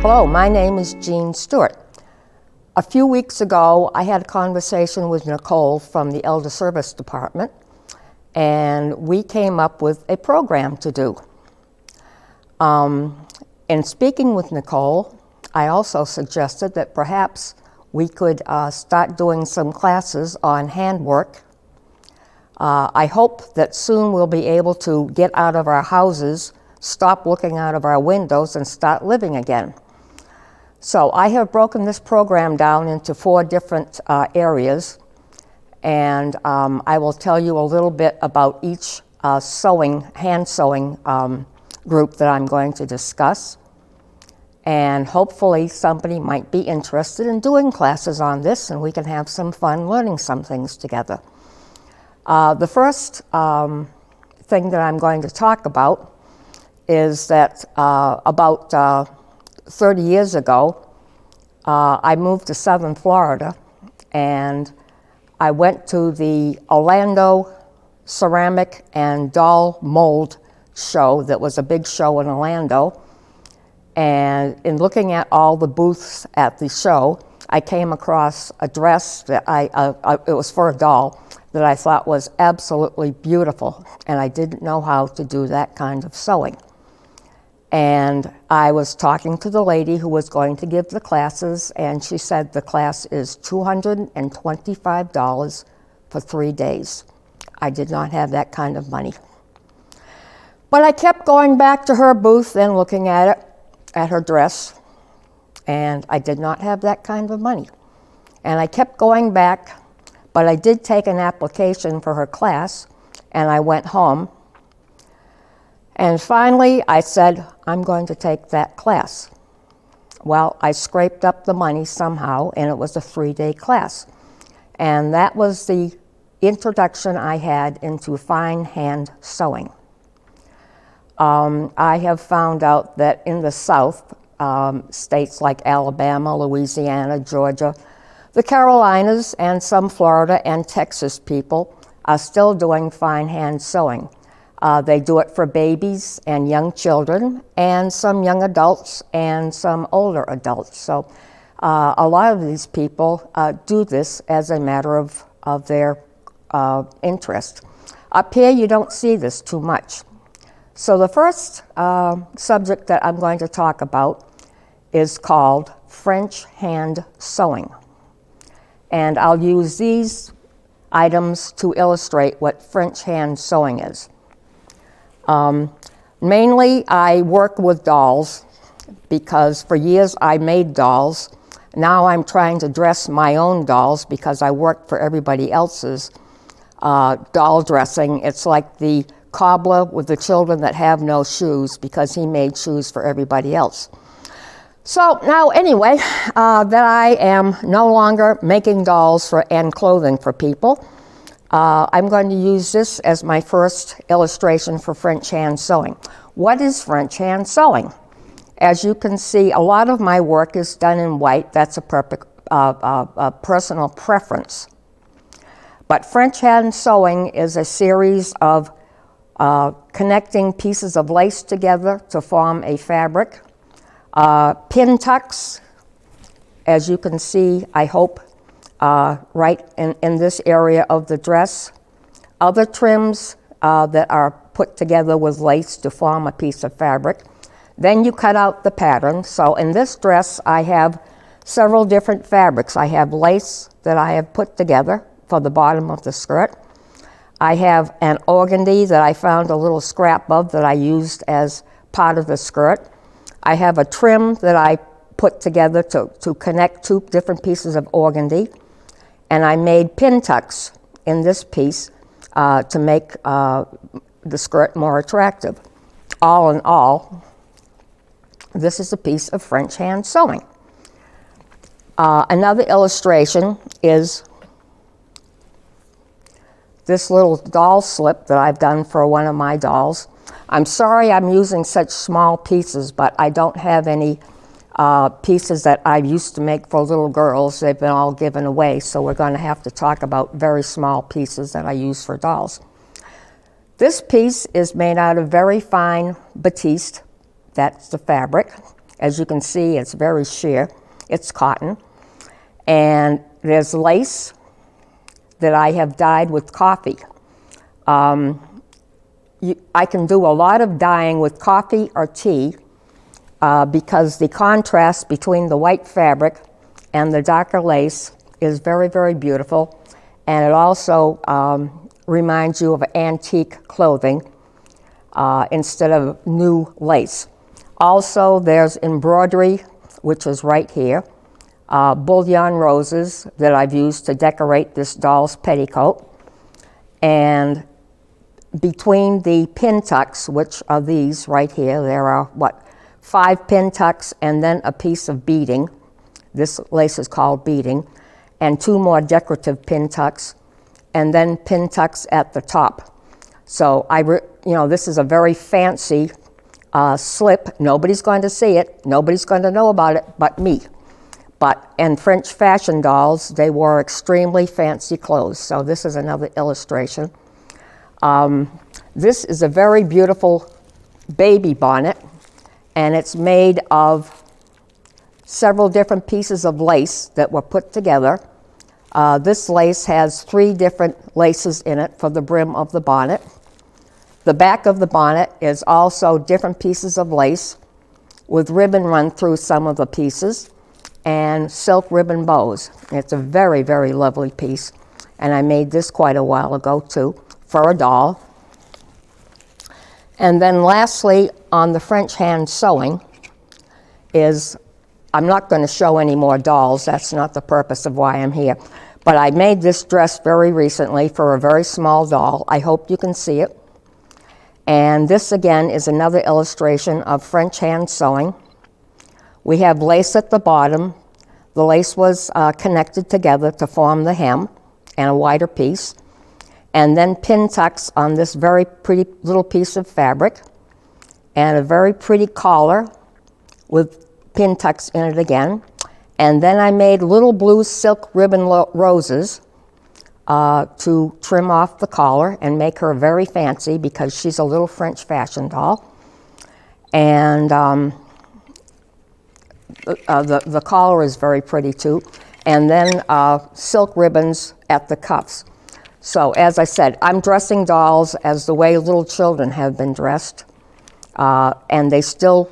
Hello, my name is Jean Stewart. A few weeks ago, I had a conversation with Nicole from the Elder Service Department, and we came up with a program to do. In speaking with Nicole, I also suggested that perhaps we could start doing some classes on handwork. I hope that soon we'll be able to get out of our houses, stop looking out of our windows, and start living again. So I have broken this program down into 4 different areas, and I will tell you a little bit about each hand sewing group that I'm going to discuss. And hopefully somebody might be interested in doing classes on this, and we can have some fun learning some things together. The first thing that I'm going to talk about is that about 30 years ago, I moved to Southern Florida, and I went to the Orlando Ceramic and Doll Mold show that was a big show in Orlando. And in looking at all the booths at the show, I came across a dress that it was for a doll, that I thought was absolutely beautiful, and I didn't know how to do that kind of sewing. And I was talking to the lady who was going to give the classes, and she said the class is $225 for 3 days. I did not have that kind of money. But I kept going back to her booth and looking at it, at her dress, and I did not have that kind of money. And I kept going back, but I did take an application for her class, and I went home. And finally, I said, I'm going to take that class. Well, I scraped up the money somehow, and it was a 3-day class. And that was the introduction I had into fine hand sewing. I have found out that in the South, states like Alabama, Louisiana, Georgia, the Carolinas, and some Florida and Texas people are still doing fine hand sewing. They do it for babies and young children, and some young adults and some older adults. So a lot of these people do this as a matter of their interest. Up here, you don't see this too much. So the first subject that I'm going to talk about is called French hand sewing. And I'll use these items to illustrate what French hand sewing is. Mainly, I work with dolls because for years I made dolls. Now I'm trying to dress my own dolls because I work for everybody else's doll dressing. It's like the cobbler with the children that have no shoes because he made shoes for everybody else. So now anyway, that I am no longer making dolls and clothing for people, I'm going to use this as my first illustration for French hand sewing. What is French hand sewing? As you can see, a lot of my work is done in white. That's a personal preference. But French hand sewing is a series of connecting pieces of lace together to form a fabric. Pin tucks, as you can see, I hope, right in this area of the dress. Other trims that are put together with lace to form a piece of fabric. Then you cut out the pattern. So in this dress, I have several different fabrics. I have lace that I have put together for the bottom of the skirt. I have an organdy that I found a little scrap of that I used as part of the skirt. I have a trim that I put together to connect 2 different pieces of organdy. And I made pin tucks in this piece to make the skirt more attractive. All in all, this is a piece of French hand sewing. Another illustration is this little doll slip that I've done for one of my dolls. I'm sorry I'm using such small pieces, but I don't have any pieces that I used to make for little girls. They've been all given away, so we're going to have to talk about very small pieces that I use for dolls. This piece is made out of very fine batiste. That's the fabric. As you can see, it's very sheer. It's cotton. And there's lace that I have dyed with coffee. I can do a lot of dyeing with coffee or tea because the contrast between the white fabric and the darker lace is very, very beautiful. And it also reminds you of antique clothing instead of new lace. Also, there's embroidery, which is right here. Bullion roses that I've used to decorate this doll's petticoat. And between the pin tucks, which are these right here, there are, 5 pin tucks and then a piece of beading. This lace is called beading. And 2 more decorative pin tucks, and then pin tucks at the top. So, this is a very fancy slip. Nobody's going to see it. Nobody's going to know about it but me. And French fashion dolls, they wore extremely fancy clothes. So this is another illustration. This is a very beautiful baby bonnet, and it's made of several different pieces of lace that were put together. This lace has 3 different laces in it for the brim of the bonnet. The back of the bonnet is also different pieces of lace with ribbon run through some of the pieces and silk ribbon bows. It's a very, very lovely piece, and I made this quite a while ago too for a doll. And then lastly, on the French hand sewing is, I'm not going to show any more dolls. That's not the purpose of why I'm here. But I made this dress very recently for a very small doll. I hope you can see it. And this again is another illustration of French hand sewing. We have lace at the bottom. The lace was connected together to form the hem and a wider piece. And then pin tucks on this very pretty little piece of fabric. And a very pretty collar with pin tucks in it again. And then I made little blue silk ribbon roses to trim off the collar and make her very fancy because she's a little French fashion doll. And the collar is very pretty too. And then silk ribbons at the cuffs. So as I said, I'm dressing dolls as the way little children have been dressed. And they still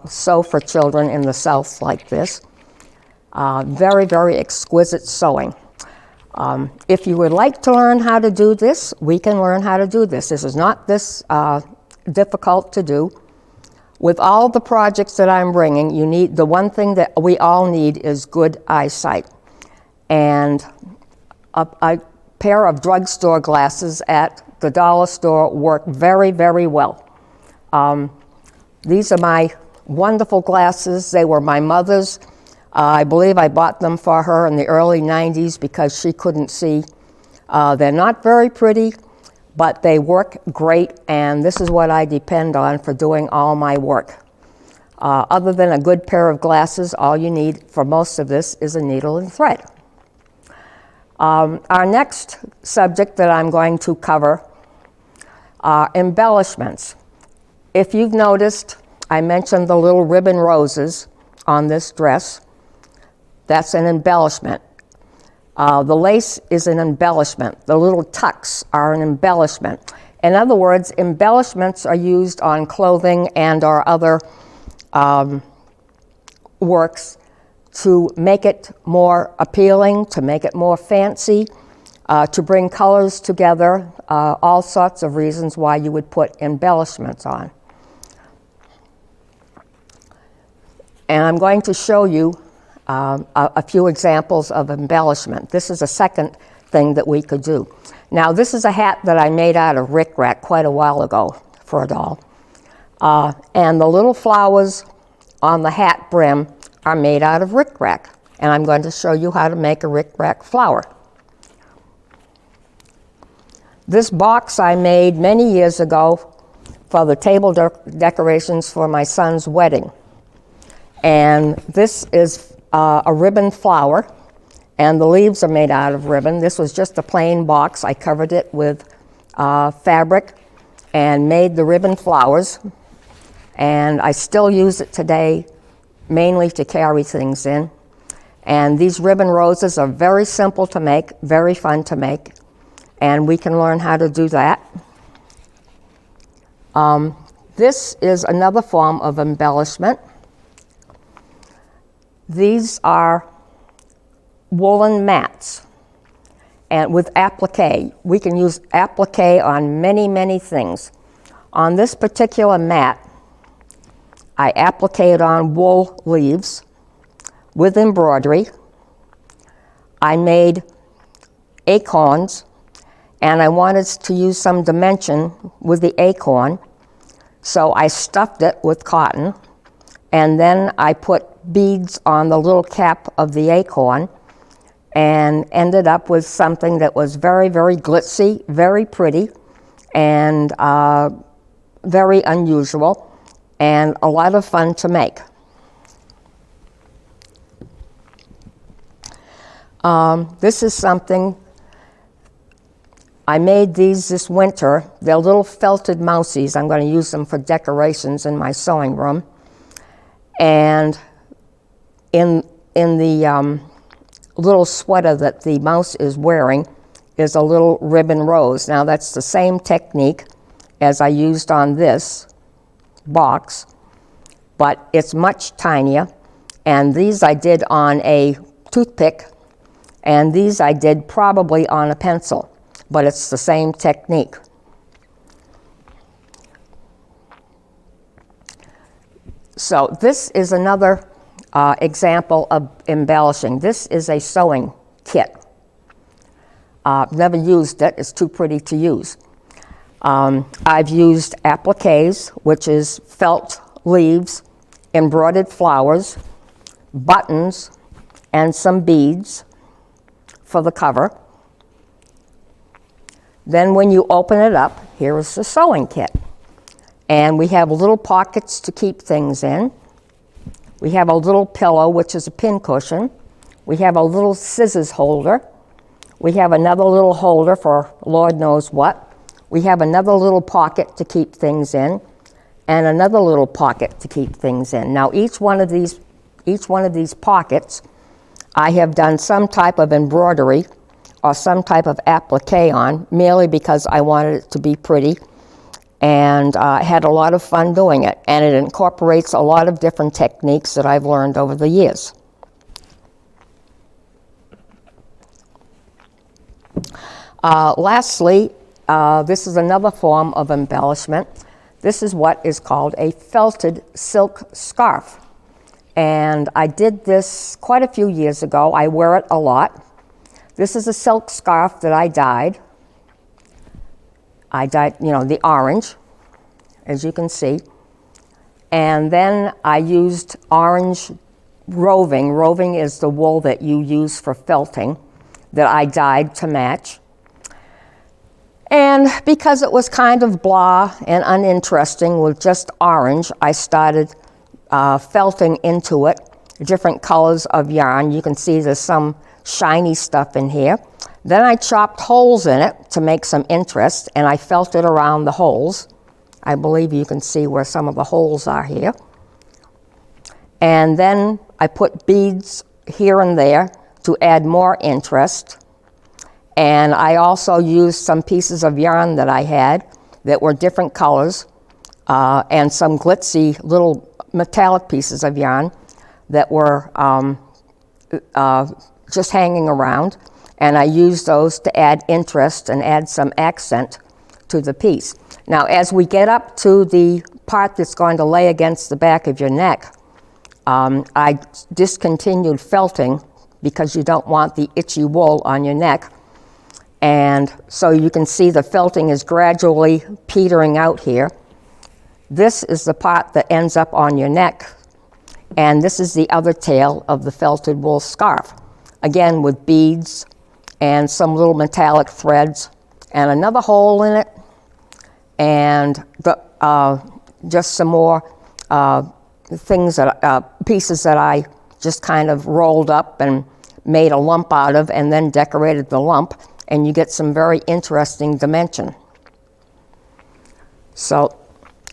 sew for children in the South like this. Very, very exquisite sewing. If you would like to learn how to do this, we can learn how to do this. This is not this difficult to do. With all the projects that I'm bringing, you need, the one thing that we all need is good eyesight. And a pair of drugstore glasses at the dollar store work very, very well. These are my wonderful glasses. They were my mother's. I believe I bought them for her in the early 90s because she couldn't see. They're not very pretty, but they work great, and this is what I depend on for doing all my work. Other than a good pair of glasses, all you need for most of this is a needle and thread. Our next subject that I'm going to cover are embellishments. If you've noticed, I mentioned the little ribbon roses on this dress. That's an embellishment. The lace is an embellishment. The little tucks are an embellishment. In other words, embellishments are used on clothing and or other works to make it more appealing, to make it more fancy, to bring colors together, all sorts of reasons why you would put embellishments on. And I'm going to show you a few examples of embellishment. This is a second thing that we could do. Now, this is a hat that I made out of rickrack quite a while ago for a doll. And the little flowers on the hat brim are made out of rickrack. And I'm going to show you how to make a rickrack flower. This box I made many years ago for the table decorations for my son's wedding. And this is a ribbon flower, and the leaves are made out of ribbon. This was just a plain box. I covered it with fabric and made the ribbon flowers, and I still use it today mainly to carry things in. And these ribbon roses are very simple to make, very fun to make, and we can learn how to do that. This is another form of embellishment. These are woolen mats, and with applique. We can use applique on many, many things. On this particular mat, I appliqued on wool leaves with embroidery. I made acorns, and I wanted to use some dimension with the acorn, so I stuffed it with cotton, and then I put beads on the little cap of the acorn and ended up with something that was very, very glitzy, very pretty, and very unusual, and a lot of fun to make. This is something, I made these this winter. They're little felted mousies. I'm going to use them for decorations in my sewing room. And in the little sweater that the mouse is wearing is a little ribbon rose. Now that's the same technique as I used on this box, but it's much tinier. And these I did on a toothpick, and these I did probably on a pencil, but it's the same technique. So this is another example of embellishing. This is a sewing kit. Never used it, it's too pretty to use. I've used appliques, which is felt leaves, embroidered flowers, buttons, and some beads for the cover. Then when you open it up, here is the sewing kit. And we have little pockets to keep things in. We have a little pillow, which is a pin cushion. We have a little scissors holder. We have another little holder for Lord knows what. We have another little pocket to keep things in, and another little pocket to keep things in. Now each one of these pockets, I have done some type of embroidery or some type of applique on, merely because I wanted it to be pretty, and had a lot of fun doing it. And it incorporates a lot of different techniques that I've learned over the years. Lastly, this is another form of embellishment. This is what is called a felted silk scarf. And I did this quite a few years ago. I wear it a lot. This is a silk scarf that I dyed. I dyed, the orange, as you can see. And then I used orange roving. Roving is the wool that you use for felting that I dyed to match. And because it was kind of blah and uninteresting with just orange, I started felting into it different colors of yarn. You can see there's some shiny stuff in here. Then I chopped holes in it to make some interest, and I felted around the holes. I believe you can see where some of the holes are here. And then I put beads here and there to add more interest. And I also used some pieces of yarn that I had that were different colors, and some glitzy little metallic pieces of yarn that were just hanging around. And I used those to add interest and add some accent to the piece. Now, as we get up to the part that's going to lay against the back of your neck, I discontinued felting because you don't want the itchy wool on your neck. And so you can see the felting is gradually petering out here. This is the part that ends up on your neck, and this is the other tail of the felted wool scarf. Again, with beads and some little metallic threads and another hole in it, and just some more things pieces that I just kind of rolled up and made a lump out of, and then decorated the lump, and you get some very interesting dimension. So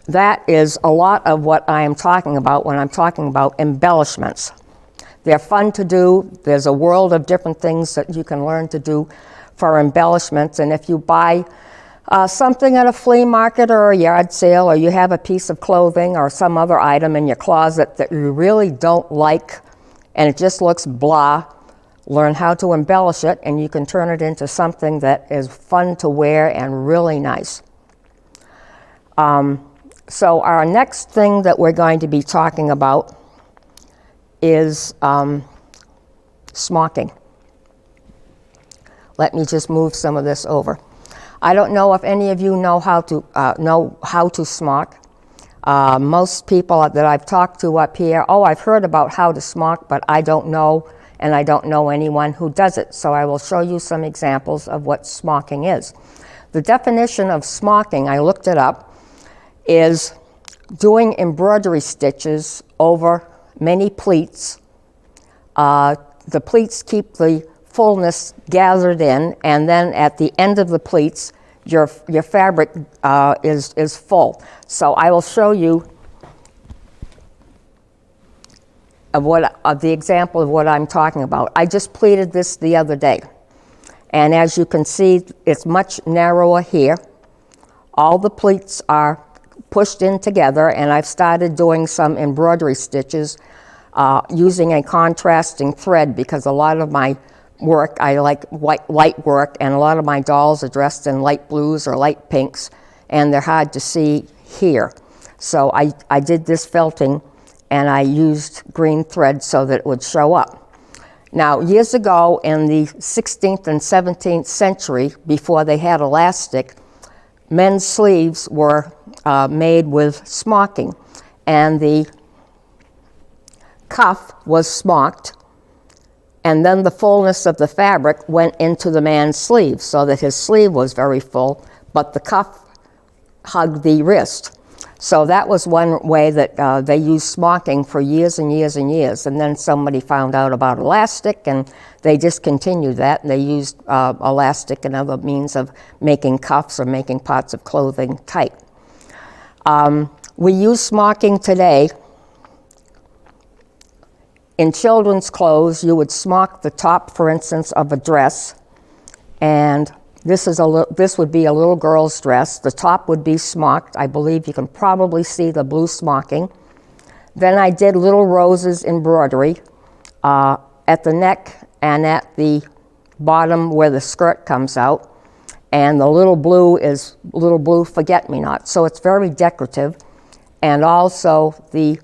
that is a lot of what I am talking about when I'm talking about embellishments. They're fun to do. There's a world of different things that you can learn to do for embellishments. And if you buy something at a flea market or a yard sale, or you have a piece of clothing or some other item in your closet that you really don't like and it just looks blah, learn how to embellish it and you can turn it into something that is fun to wear and really nice. So our next thing that we're going to be talking about is smocking. Let me just move some of this over. I don't know if any of you know how to smock. Most people that I've talked to up here, I've heard about how to smock, but I don't know, and I don't know anyone who does it. So I will show you some examples of what smocking is. The definition of smocking, I looked it up, is doing embroidery stitches over many pleats. The pleats keep the fullness gathered in, and then at the end of the pleats, your fabric is full. So I will show you the example of what I'm talking about. I just pleated this the other day, and as you can see, it's much narrower here. All the pleats are pushed in together, and I've started doing some embroidery stitches using a contrasting thread, because a lot of my work, I like light work, and a lot of my dolls are dressed in light blues or light pinks, and they're hard to see here. So I did this felting, and I used green thread so that it would show up. Now, years ago in the 16th and 17th century, before they had elastic, men's sleeves were made with smocking, and the cuff was smocked, and then the fullness of the fabric went into the man's sleeve so that his sleeve was very full, but the cuff hugged the wrist. So that was one way that they used smocking for years and years and years, and then somebody found out about elastic and they discontinued that, and they used elastic and other means of making cuffs or making parts of clothing tight. We use smocking today. In children's clothes, you would smock the top, for instance, of a dress, and this would be a little girl's dress. The top would be smocked. I believe you can probably see the blue smocking. Then I did little roses embroidery at the neck and at the bottom where the skirt comes out, and the little blue is little blue forget-me-not. So it's very decorative, and also the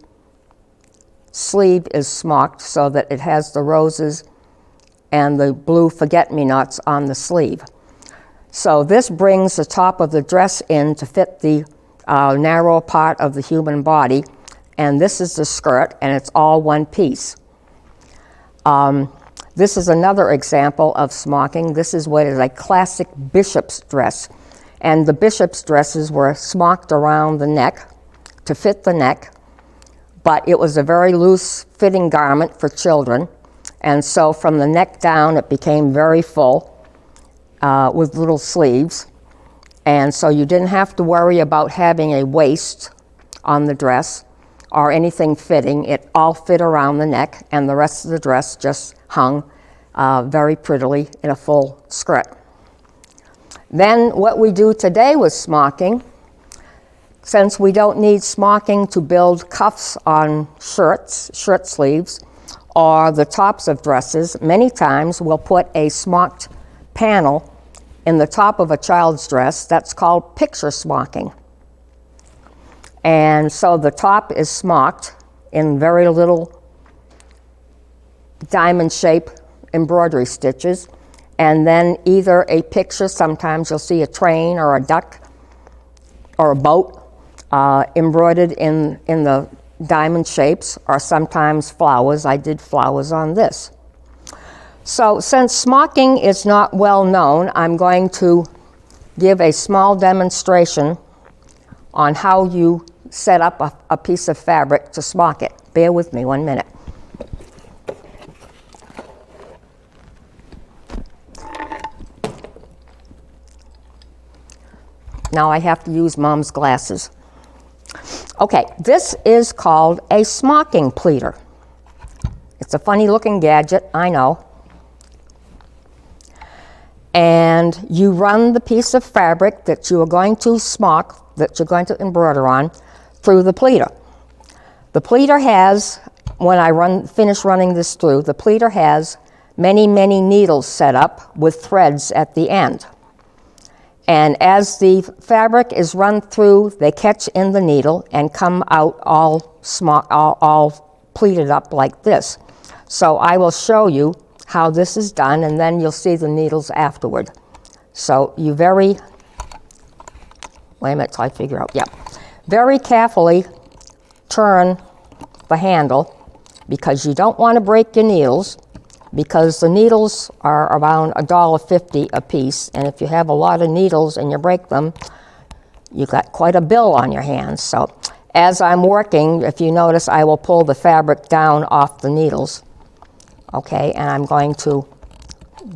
sleeve is smocked so that it has the roses and the blue forget-me-nots on the sleeve. So this brings the top of the dress in to fit the narrow part of the human body, and this is the skirt, and it's all one piece. This is another example of smocking. This is what is a classic bishop's dress, and the bishop's dresses were smocked around the neck to fit the neck, but it was a very loose fitting garment for children, and so from the neck down it became very full with little sleeves, and so you didn't have to worry about having a waist on the dress or anything fitting. It all fit around the neck, and the rest of the dress just hung very prettily in a full skirt. Then what we do today with smocking, since we don't need smocking to build cuffs on shirts, shirt sleeves, or the tops of dresses, many times we'll put a smocked panel in the top of a child's dress. That's called picture smocking. And so the top is smocked in very little diamond-shaped embroidery stitches, and then either a picture, sometimes you'll see a train or a duck or a boat embroidered in the diamond shapes, or sometimes flowers. I did flowers on this. So since smocking is not well known, I'm going to give a small demonstration on how you set up a piece of fabric to smock it. Bear with me 1 minute. Now I have to use Mom's glasses. Okay, this is called a smocking pleater. It's a funny looking gadget, I know. And you run the piece of fabric that you are going to smock, that you're going to embroider on, through the pleater. The pleater has, when I finish running this through, the pleater has many, many needles set up with threads at the end. And as the fabric is run through, they catch in the needle and come out all pleated up like this. So I will show you how this is done, and then you'll see the needles afterward. So you wait a minute till I figure out, very carefully turn the handle, because you don't want to break your needles, because the needles are around $1.50 a piece, and if you have a lot of needles and you break them, you got quite a bill on your hands. So as I'm working, if you notice, I will pull the fabric down off the needles. Okay, and I'm going to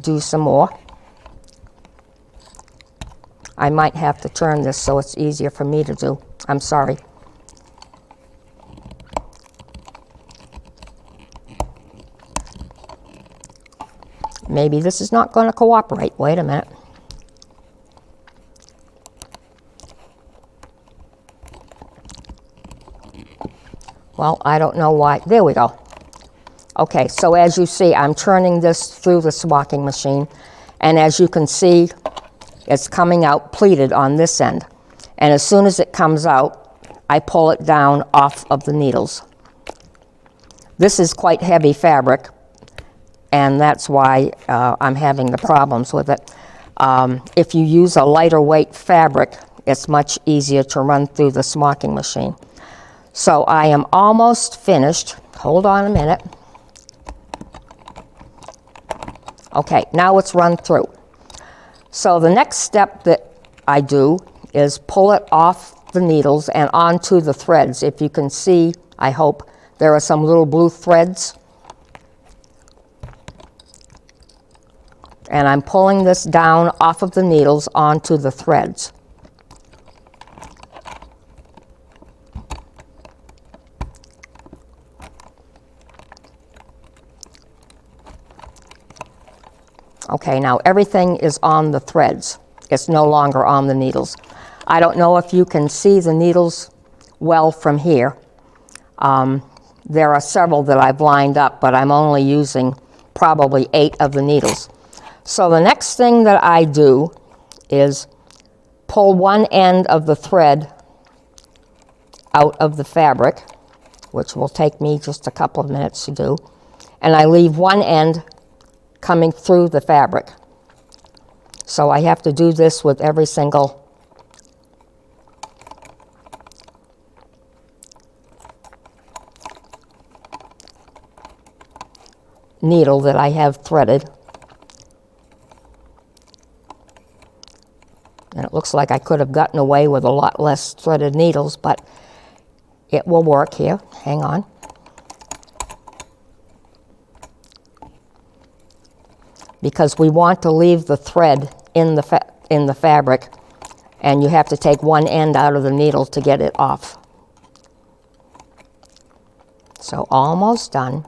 do some more. I might have to turn this so it's easier for me to do. I'm sorry. Maybe this is not going to cooperate. Wait a minute. Well, I don't know why. There we go. Okay, so as you see, I'm turning this through the smocking machine, and as you can see, it's coming out pleated on this end. And as soon as it comes out, I pull it down off of the needles. This is quite heavy fabric, and that's why I'm having the problems with it. If you use a lighter weight fabric, it's much easier to run through the smocking machine. So I am almost finished. Hold on a minute. Okay, now it's run through. So the next step that I do is pull it off the needles and onto the threads. If you can see, I hope, there are some little blue threads. And I'm pulling this down off of the needles onto the threads. Okay, now everything is on the threads. It's no longer on the needles. I don't know if you can see the needles well from here. There are several that I've lined up, but I'm only using probably 8 of the needles. So the next thing that I do is pull one end of the thread out of the fabric, which will take me just a couple of minutes to do, and I leave one end coming through the fabric. So I have to do this with every single needle that I have threaded. And it looks like I could have gotten away with a lot less threaded needles, but it will work here. Hang on. Because we want to leave the thread in the fabric, and you have to take one end out of the needle to get it off. So almost done.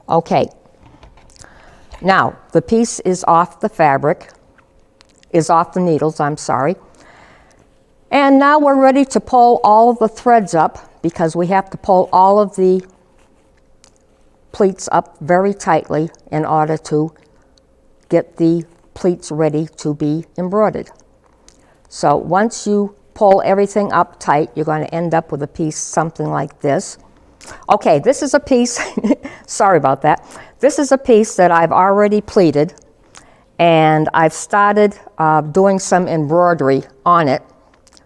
Okay, now the piece is off the fabric, is off the needles, I'm sorry. And now we're ready to pull all of the threads up, because we have to pull all of the pleats up very tightly in order to get the pleats ready to be embroidered. So once you pull everything up tight, you're going to end up with a piece something like this. Okay, this is a piece, sorry about that. This is a piece that I've already pleated, And I've started doing some embroidery on it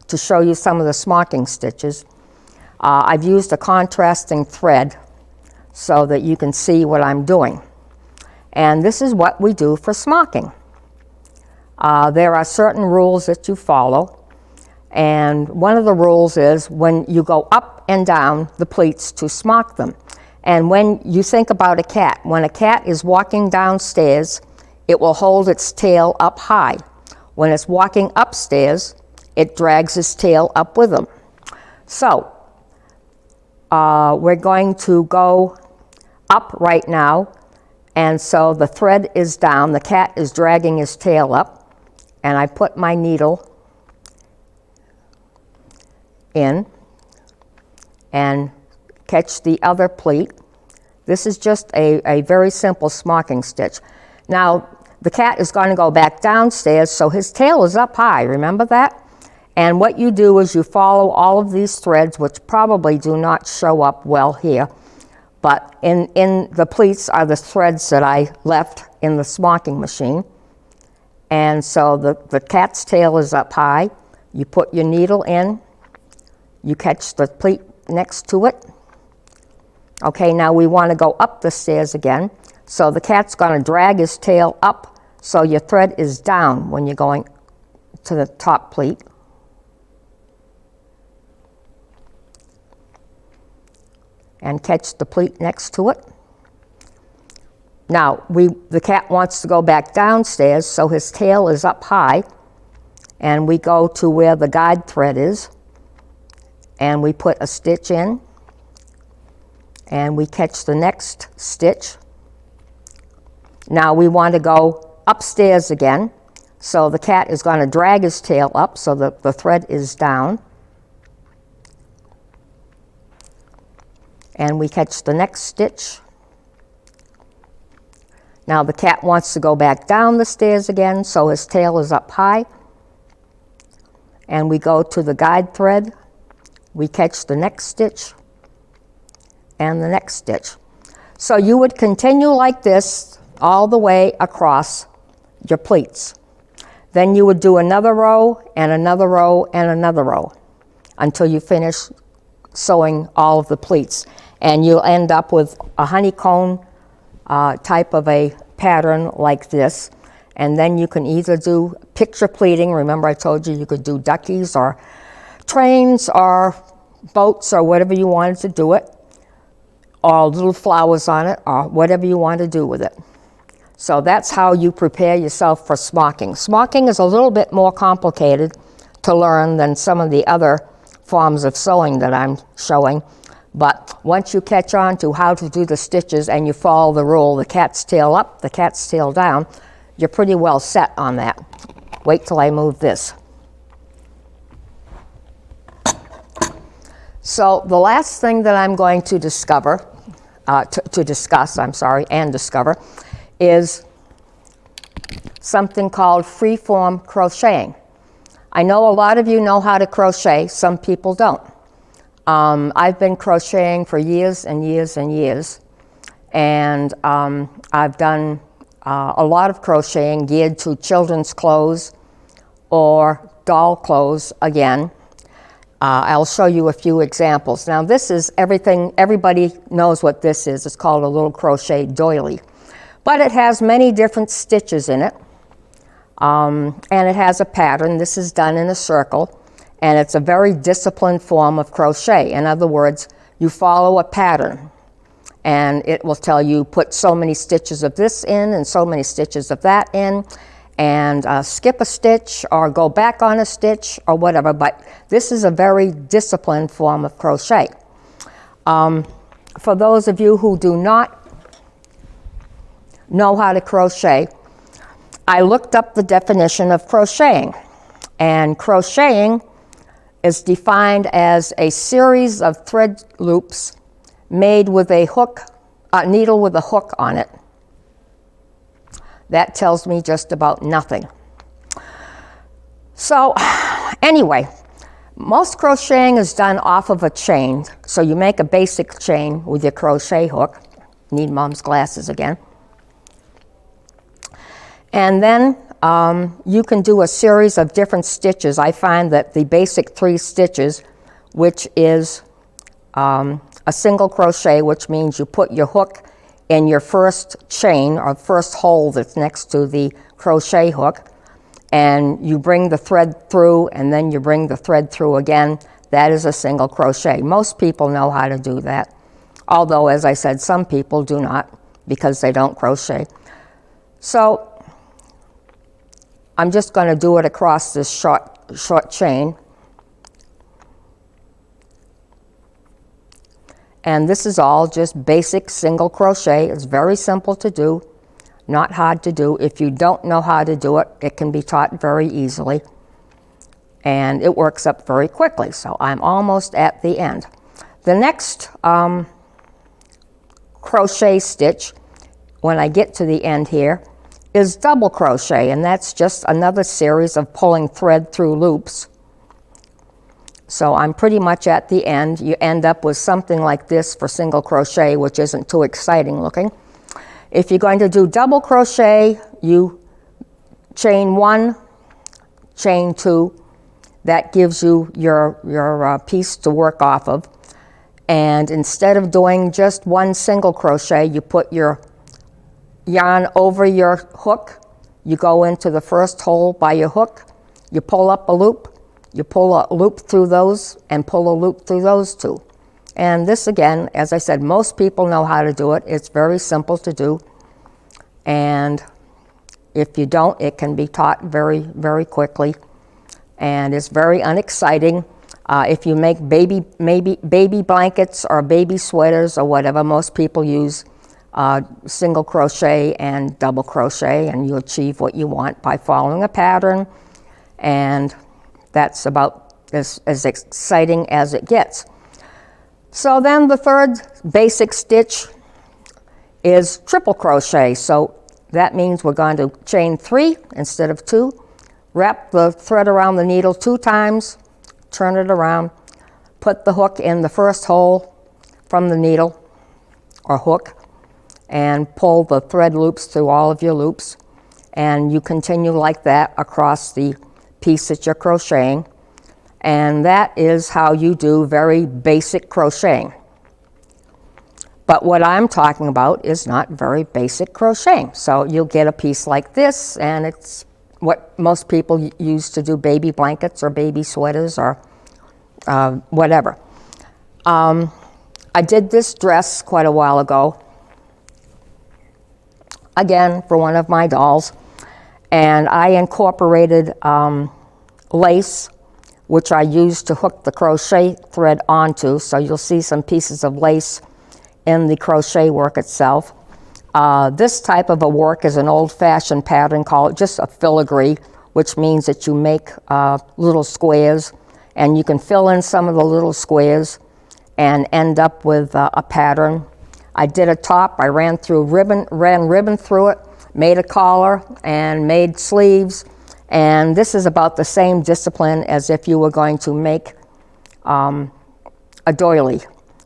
to show you some of the smocking stitches. I've used a contrasting thread so that you can see what I'm doing. And this is what we do for smocking. There are certain rules that you follow, and one of the rules is when you go up and down the pleats to smock them. And when you think about a cat, when a cat is walking downstairs, it will hold its tail up high. When it's walking upstairs, it drags its tail up with them. So we're going to go up right now, and so the thread is down, the cat is dragging his tail up, and I put my needle in and catch the other pleat. This is just a very simple smocking stitch. Now, the cat is going to go back downstairs, so his tail is up high, remember that? And what you do is you follow all of these threads, which probably do not show up well here, but in the pleats are the threads that I left in the smocking machine. And so the cat's tail is up high, you put your needle in, you catch the pleat next to it. Okay, now we want to go up the stairs again. So the cat's going to drag his tail up, so your thread is down when you're going to the top pleat. And catch the pleat next to it. Now, the cat wants to go back downstairs, so his tail is up high, and we go to where the guide thread is, and we put a stitch in, and we catch the next stitch. Now we want to go upstairs again, so the cat is going to drag his tail up so that the thread is down. And we catch the next stitch. Now the cat wants to go back down the stairs again, so his tail is up high. And we go to the guide thread, we catch the next stitch, and the next stitch. So you would continue like this all the way across your pleats. Then you would do another row, and another row, and another row, until you finish sewing all of the pleats. And you'll end up with a honeycomb type of a pattern like this. And then you can either do picture pleating. Remember I told you could do duckies or trains or boats or whatever you wanted to do it, or little flowers on it, or whatever you want to do with it. So that's how you prepare yourself for smocking. Smocking is a little bit more complicated to learn than some of the other forms of sewing that I'm showing. But once you catch on to how to do the stitches and you follow the rule, the cat's tail up, the cat's tail down, you're pretty well set on that. Wait till I move this. So the last thing that I'm going to discover, discuss, is something called freeform crocheting. I know a lot of you know how to crochet, some people don't. I've been crocheting for years and years and years, and I've done a lot of crocheting geared to children's clothes or doll clothes again. I'll show you a few examples. Now this is everything, everybody knows what this is. It's called a little crochet doily. But it has many different stitches in it, and it has a pattern. This is done in a circle. And it's a very disciplined form of crochet. In other words, you follow a pattern, and it will tell you put so many stitches of this in and so many stitches of that in, and skip a stitch or go back on a stitch or whatever. But this is a very disciplined form of crochet. For those of you who do not know how to crochet, I looked up the definition of crocheting, and crocheting is defined as a series of thread loops made with a hook, a needle with a hook on it. That tells me just about nothing. So anyway, most crocheting is done off of a chain. So you make a basic chain with your crochet hook. Need Mom's glasses again. And then you can do a series of different stitches. I find that the basic 3 stitches, which is a single crochet, which means you put your hook in your first chain or first hole that's next to the crochet hook, and you bring the thread through, and then you bring the thread through again. That is a single crochet. Most people know how to do that, although, as I said, some people do not because they don't crochet. So I'm just going to do it across this short chain. And this is all just basic single crochet. It's very simple to do, not hard to do. If you don't know how to do it, it can be taught very easily. And it works up very quickly. So I'm almost at the end. The next crochet stitch, when I get to the end here, is double crochet. And that's just another series of pulling thread through loops. So I'm pretty much at the end. You end up with something like this for single crochet, which isn't too exciting looking. If you're going to do double crochet, you chain 1, chain 2. That gives you your piece to work off of. And instead of doing just 1 single crochet, you put your yarn over your hook. You go into the first hole by your hook. You pull up a loop. You pull a loop through those and pull a loop through those 2. And this, again, as I said, most people know how to do it. It's very simple to do. And if you don't, it can be taught very, very quickly. And it's very unexciting. If you make baby blankets or baby sweaters or whatever, most people use single crochet and double crochet, and you achieve what you want by following a pattern. And that's about as exciting as it gets. So then the third basic stitch is triple crochet. So that means we're going to chain 3 instead of 2, wrap the thread around the needle 2 times, turn it around, put the hook in the first hole from the needle or hook, and pull the thread loops through all of your loops. And you continue like that across the piece that you're crocheting. And that is how you do very basic crocheting. But what I'm talking about is not very basic crocheting. So you'll get a piece like this, and it's what most people use to do baby blankets or baby sweaters or whatever. I did this dress quite a while ago, again for one of my dolls, and I incorporated lace, which I used to hook the crochet thread onto. So you'll see some pieces of lace in the crochet work itself. This type of a work is an old-fashioned pattern called just a filigree, which means that you make little squares, and you can fill in some of the little squares and end up with a pattern. I did a top. I ran ribbon through it, made a collar, and made sleeves. And this is about the same discipline as if you were going to make a doily.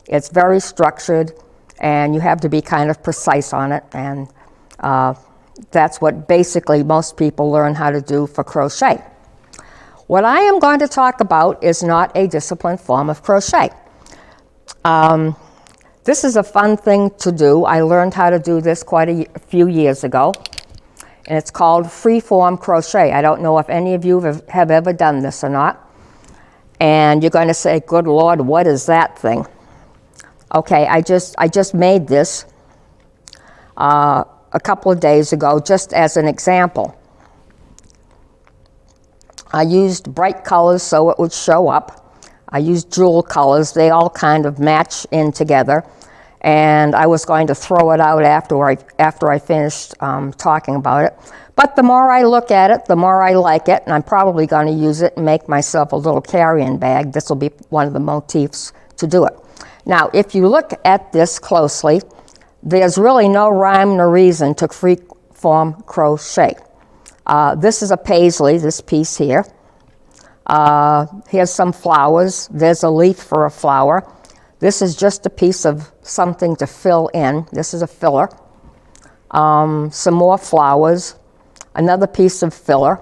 It's very structured, and you have to be kind of precise on it. And that's what basically most people learn how to do for crochet. What I am going to talk about is not a disciplined form of crochet. This is a fun thing to do. I learned how to do this quite a few years ago. And it's called Freeform Crochet. I don't know if any of you have ever done this or not. And you're going to say, good Lord, what is that thing? Okay, I just made this a couple of days ago just as an example. I used bright colors so it would show up. I used jewel colors. They all kind of match in together. And I was going to throw it out after I finished talking about it. But the more I look at it, the more I like it, and I'm probably going to use it and make myself a little carry-in bag. This will be one of the motifs to do it. Now, if you look at this closely, there's really no rhyme nor reason to freeform crochet. This is a paisley, this piece here. Here's some flowers. There's a leaf for a flower. This is just a piece of something to fill in. This is a filler. Some more flowers. another piece of filler.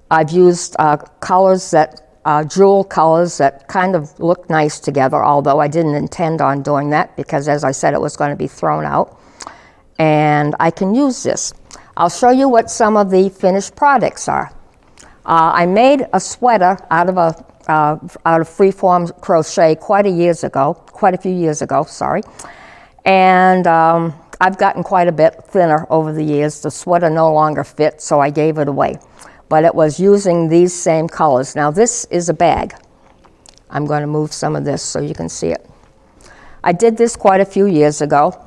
I've used colors that, jewel colors that kind of look nice together, although I didn't intend on doing that because, as I said, it was going to be thrown out. And I can use this. I'll show you what some of the finished products are. I made a sweater out of Freeform Crochet quite a few years ago, sorry. And I've gotten quite a bit thinner over the years. The sweater no longer fits, so I gave it away. But it was using these same colors. Now this is a bag. I'm going to move some of this so you can see it. I did this quite a few years ago.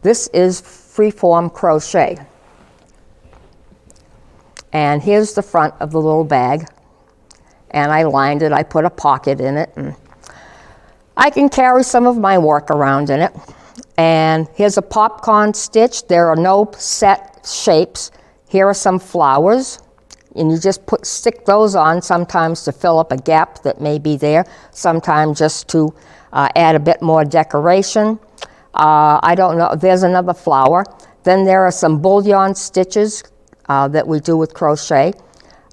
This is Freeform Crochet. And here's the front of the little bag. And I lined it, I put a pocket in it. And I can carry some of my work around in it. And here's a popcorn stitch. There are no set shapes. Here are some flowers, and you just stick those on sometimes to fill up a gap that may be there, sometimes just to add a bit more decoration. I don't know, there's another flower. Then there are some bullion stitches that we do with crochet.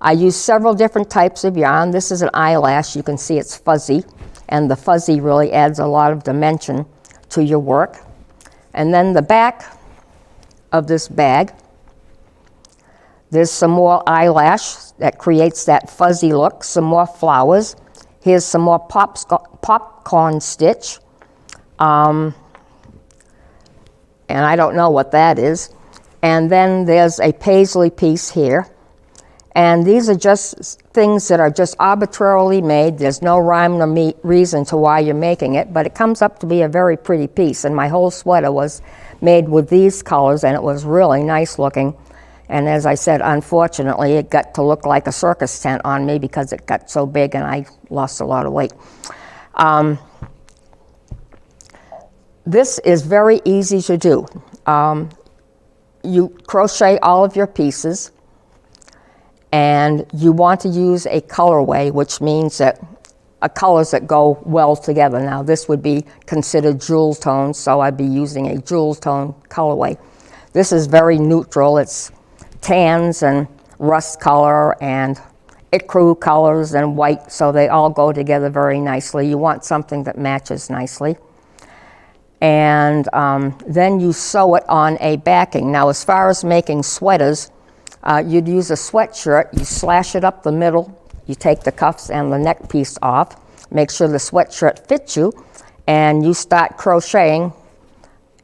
I use several different types of yarn. This is an eyelash. You can see it's fuzzy, and the fuzzy really adds a lot of dimension to your work. And then the back of this bag, there's some more eyelash that creates that fuzzy look, some more flowers. Here's some more popcorn stitch. And I don't know what that is. And then there's a paisley piece here. And these are just things that are just arbitrarily made. There's no rhyme or reason to why you're making it, but it comes up to be a very pretty piece. And my whole sweater was made with these colors, and it was really nice looking. And as I said, unfortunately, it got to look like a circus tent on me because it got so big and I lost a lot of weight. This is very easy to do. You crochet all of your pieces, and you want to use a colorway, which means that colors that go well together. Now, this would be considered jewel tones, so I'd be using a jewel tone colorway. This is very neutral. It's tans and rust color and ecru colors and white, so they all go together very nicely. You want something that matches nicely. And then you sew it on a backing. Now, as far as making sweaters, you'd use a sweatshirt. You slash it up the middle. You take the cuffs and the neck piece off. Make sure the sweatshirt fits you, and you start crocheting.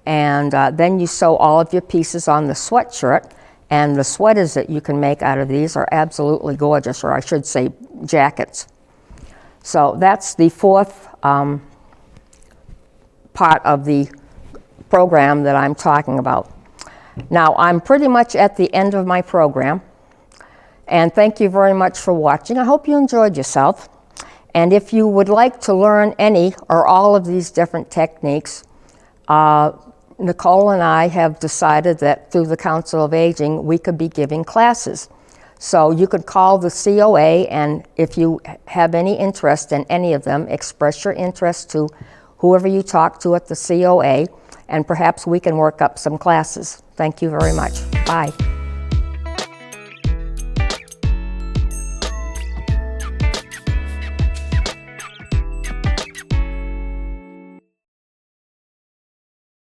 And then you sew all of your pieces on the sweatshirt. And the sweaters that you can make out of these are absolutely gorgeous, or I should say jackets. So that's the fourth part of the program that I'm talking about. Now, I'm pretty much at the end of my program, and thank you very much for watching. I hope you enjoyed yourself. And if you would like to learn any or all of these different techniques, Nicole and I have decided that through the Council of Aging, we could be giving classes. So you could call the COA, and if you have any interest in any of them, express your interest to whoever you talk to at the COA, and perhaps we can work up some classes. Thank you very much. Bye.